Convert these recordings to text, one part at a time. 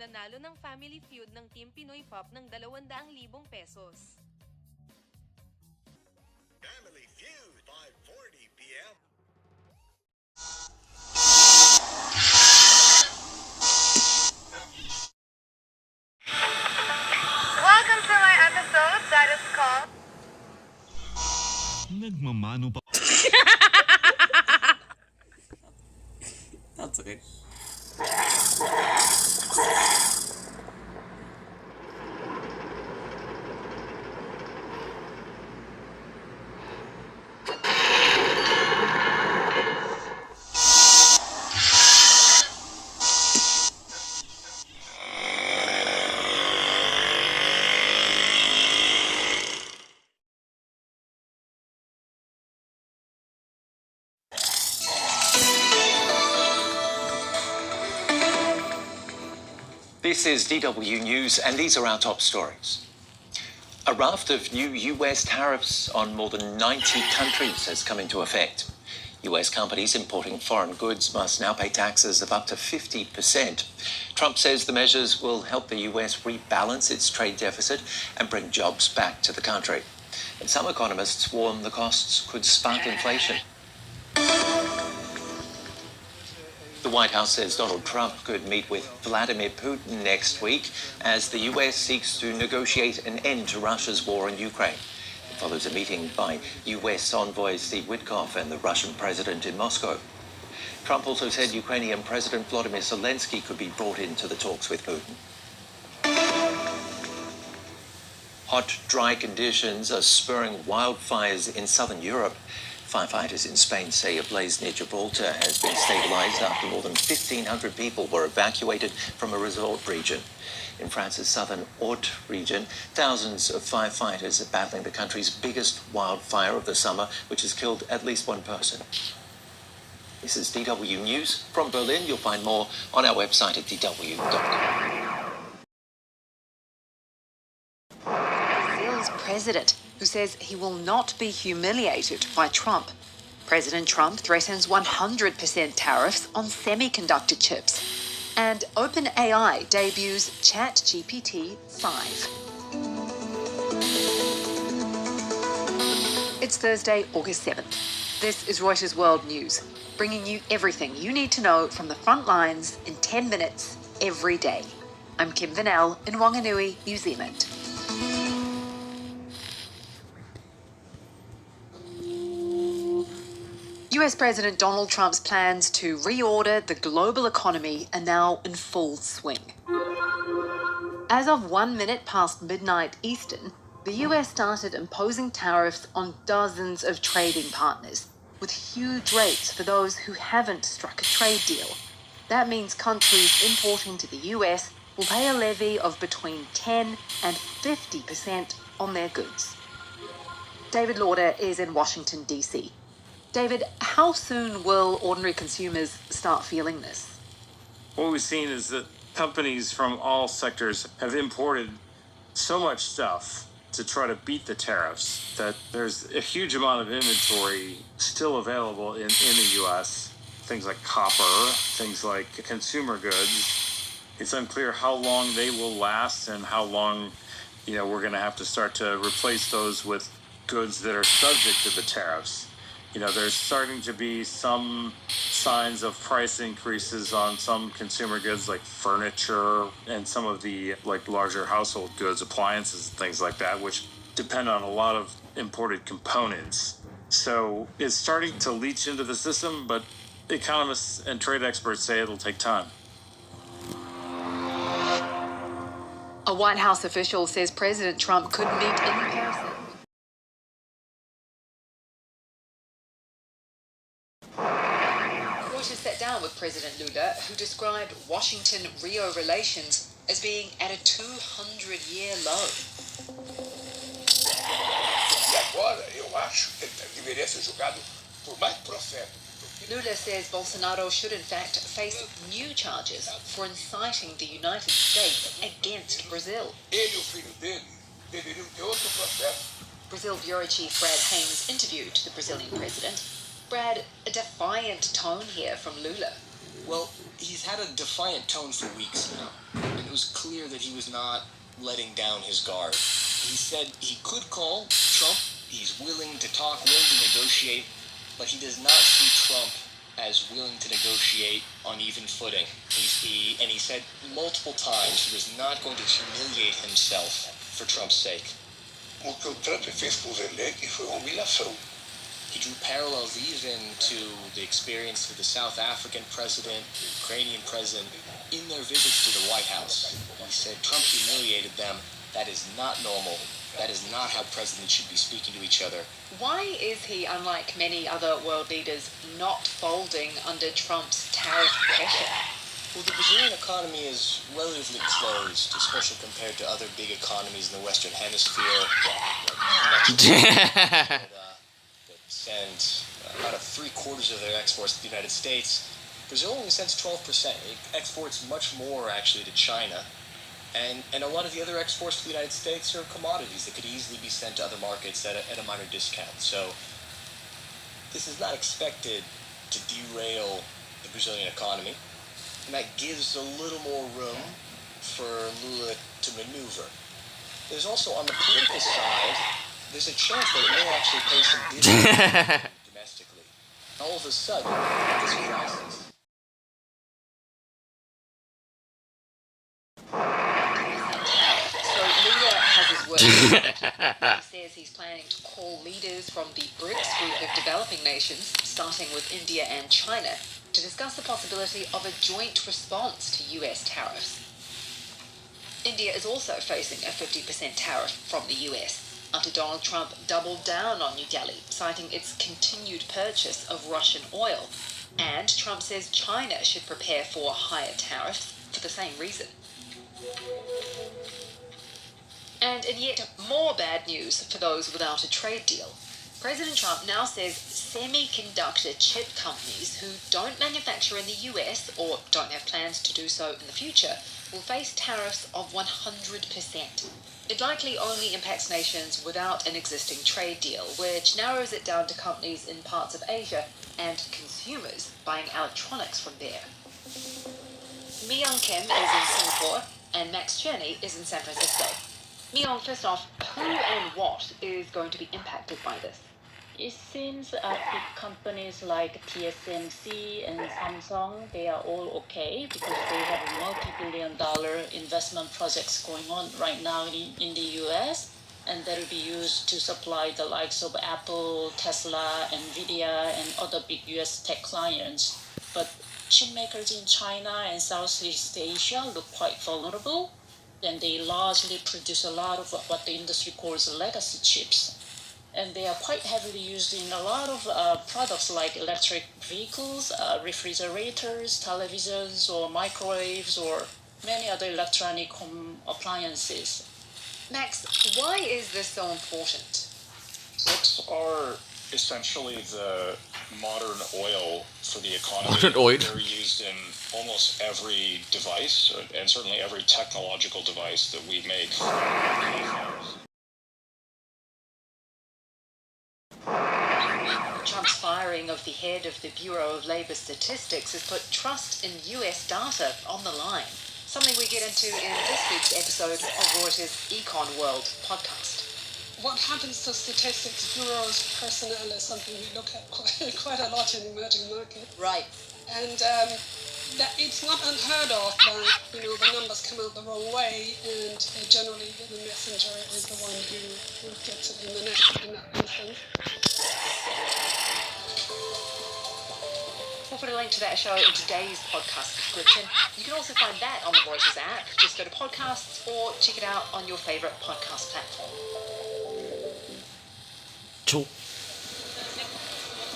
nanalo ng Family Feud ng Team Pinoy Pop ng 200,000 pesos. Family Feud, 5:40 p.m. Welcome to my episode that is called Nagmamano pa. That's okay. This is DW News, and these are our top stories. A raft of new US tariffs on more than 90 countries has come into effect. US companies importing foreign goods must now pay taxes of up to 50%. Trump says the measures will help the US rebalance its trade deficit and bring jobs back to the country. And some economists warn the costs could spark inflation. The White House says Donald Trump could meet with Vladimir Putin next week as the US seeks to negotiate an end to Russia's war in Ukraine. It follows a meeting by US envoy Steve Witkoff and the Russian president in Moscow. Trump also said Ukrainian President Volodymyr Zelensky could be brought into the talks with Putin. Hot, dry conditions are spurring wildfires in southern Europe. Firefighters in Spain say a blaze near Gibraltar has been stabilized after more than 1,500 people were evacuated from a resort region. In France's southern Haute region, thousands of firefighters are battling the country's biggest wildfire of the summer, which has killed at least one person. This is DW News. From Berlin, you'll find more on our website at dw.com. Brazil's president, who says he will not be humiliated by Trump. President Trump threatens 100% tariffs on semiconductor chips. And OpenAI debuts ChatGPT 5. It's Thursday, August 7th. This is Reuters World News, bringing you everything you need to know from the front lines in 10 minutes every day. I'm Kim Vanell in Wanganui, New Zealand. US President Donald Trump's plans to reorder the global economy are now in full swing. As of 1 minute past midnight Eastern, the US started imposing tariffs on dozens of trading partners, with huge rates for those who haven't struck a trade deal. That means countries importing to the US will pay a levy of between 10 and 50% on their goods. David Lauder is in Washington, D.C. David, how soon will ordinary consumers start feeling this? What we've seen is that companies from all sectors have imported so much stuff to try to beat the tariffs that there's a huge amount of inventory still available in the U.S. Things like copper, things like consumer goods. It's unclear how long they will last and how long, we're going to have to start to replace those with goods that are subject to the tariffs. There's starting to be some signs of price increases on some consumer goods like furniture and some of the larger household goods, appliances, and things like that, which depend on a lot of imported components. So it's starting to leach into the system, but economists and trade experts say it'll take time. A White House official says President Trump could meet in person. Reuters sat down with President Lula, who described Washington-Rio relations as being at a 200-year low. E agora eu acho que ele deveria ser julgado por mais profeta. Lula says Bolsonaro should in fact face new charges for inciting the United States against Brazil. Ele e o filho dele deveriam ter outro processo. Brazil Bureau Chief Brad Haynes interviewed the Brazilian president. Brad, a defiant tone here from Lula. Well, he's had a defiant tone for weeks now. And was clear that he was not letting down his guard. He said he could call Trump. He's willing to talk, willing to negotiate, but he does not see Trump as willing to negotiate on even footing. He said multiple times he was not going to humiliate himself for Trump's sake. O que o Trump fez com o Zelensky foi uma humilhação. He drew parallels even to the experience with the South African president, the Ukrainian president, in their visits to the White House. He said Trump humiliated them. That is not normal. That is not how presidents should be speaking to each other. Why is he, unlike many other world leaders, not folding under Trump's tariff pressure? Well, the Brazilian economy is relatively closed, especially compared to other big economies in the Western Hemisphere, like Mexico, that send about 3/4 of their exports to the United States. Brazil only sends 12%. It exports much more, actually, to China. And a lot of the other exports to the United States are commodities that could easily be sent to other markets at a minor discount. So this is not expected to derail the Brazilian economy. And that gives a little more room for Lula to maneuver. There's also, on the political side, there's a chance that it may actually pay some dividends domestically. All of a sudden, this crisis. He says he's planning to call leaders from the BRICS group of developing nations, starting with India and China, to discuss the possibility of a joint response to US tariffs. India is also facing a 50% tariff from the US after Donald Trump doubled down on New Delhi, citing its continued purchase of Russian oil. And Trump says China should prepare for higher tariffs for the same reason. And in yet more bad news for those without a trade deal, President Trump now says semiconductor chip companies who don't manufacture in the US or don't have plans to do so in the future will face tariffs of 100%. It likely only impacts nations without an existing trade deal, which narrows it down to companies in parts of Asia and consumers buying electronics from there. Mi-Young Kim is in Singapore and Max Cherney is in San Francisco. Mi-Young, first off, who and what is going to be impacted by this? It seems big companies like TSMC and Samsung, they are all okay because they have multi-billion-dollar investment projects going on right now in the US, and that will be used to supply the likes of Apple, Tesla, Nvidia, and other big US tech clients. But chip makers in China and Southeast Asia look quite vulnerable, and they largely produce a lot of what the industry calls legacy chips. And they are quite heavily used in a lot of products like electric vehicles, refrigerators, televisions, or microwaves, or many other electronic home appliances. Max, why is this so important? Chips are essentially the modern oil for the economy. Modern oil. They're used in almost every device, and certainly every technological device that we make. Trump's firing of the head of the Bureau of Labor Statistics has put trust in US data on the line, something we get into in this week's episode of Reuters' Econ World podcast. What happens to statistics bureaus personnel is something we look at quite a lot in emerging markets. Right. And that it's not unheard of that, the numbers come out the wrong way, and generally the messenger is the one who gets it in that instance. We'll put a link to that show in today's podcast description. You can also find that on the Reuters app. Just go to podcasts or check it out on your favourite podcast platform. Cool.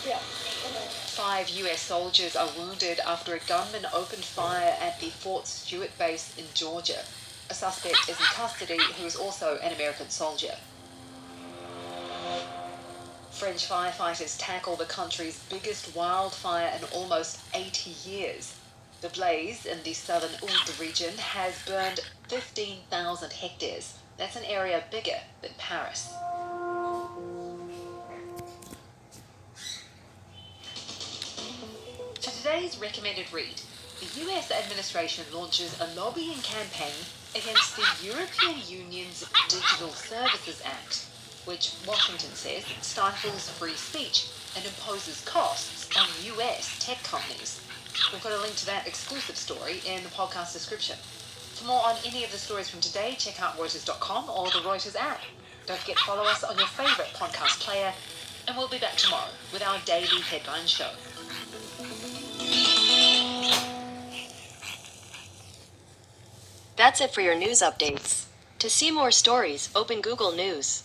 Yeah. 5 US soldiers are wounded after a gunman opened fire at the Fort Stewart base in Georgia. A suspect is in custody who is also an American soldier. French firefighters tackle the country's biggest wildfire in almost 80 years. The blaze in the southern Oud region has burned 15,000 hectares. That's an area bigger than Paris. For today's recommended read, the US administration launches a lobbying campaign against the European Union's Digital Services Act, which Washington says stifles free speech and imposes costs on US tech companies. We've got a link to that exclusive story in the podcast description. For more on any of the stories from today, check out Reuters.com or the Reuters app. Don't forget to follow us on your favourite podcast player, and we'll be back tomorrow with our daily headline show. That's it for your news updates. To see more stories, open Google News.